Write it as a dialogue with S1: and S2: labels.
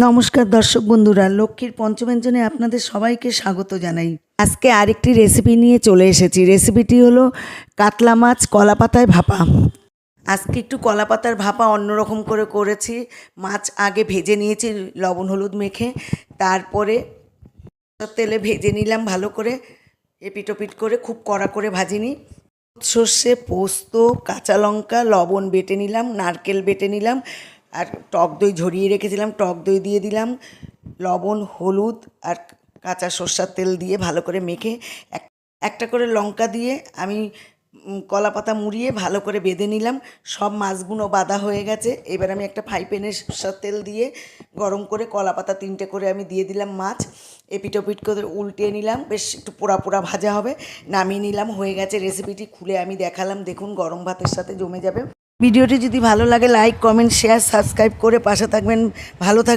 S1: নমস্কার দর্শক বন্ধুরা, লক্ষ্মীর পঞ্চব্যঞ্জনে আপনাদের সবাইকে স্বাগত জানাই। আজকে আরেকটি রেসিপি নিয়ে চলে এসেছি। রেসিপিটি হলো কাতলা মাছ কলাপাতায় ভাপা। আজকে একটু কলাপাতার ভাপা অন্যরকম করে করেছি। মাছ আগে ভেজে নিয়েছি লবণ হলুদ মেখে, তারপরে তেলে ভেজে নিলাম ভালো করে, এপিট ওপিট করে, খুব কড়া করে ভাজিনি। সর্ষে, পোস্ত, কাঁচা লঙ্কা, লবণ বেটে নিলাম, নারকেল বেটে নিলাম, আর টক দই ঝরিয়ে রেখেছিলাম, টক দই দিয়ে দিলাম, লবণ হলুদ আর কাঁচা সর্ষের তেল দিয়ে ভালো করে মেখে একটা করে লঙ্কা দিয়ে আমি কলা পাতা মুড়িয়ে ভালো করে বেঁধে নিলাম। সব মাছগুলো বাঁধা হয়ে গেছে। এবার আমি একটা ফ্রাই প্যানে সর্ষের তেল দিয়ে গরম করে কলা পাতা 3টে করে আমি দিয়ে দিলাম মাছ, এপিট ওপিট করে উল্টিয়ে নিলাম, বেশ একটু পোড়া পোড়া ভাজা হবে, নামিয়ে নিলাম। হয়ে গেছে। রেসিপিটি খুলে আমি দেখালাম, দেখুন গরম ভাতের সাথে জমে যাবে। ভিডিওটি যদি ভালো লাগে লাইক কমেন্ট শেয়ার সাবস্ক্রাইব করে পাশে থাকবেন। ভালো থাকবেন।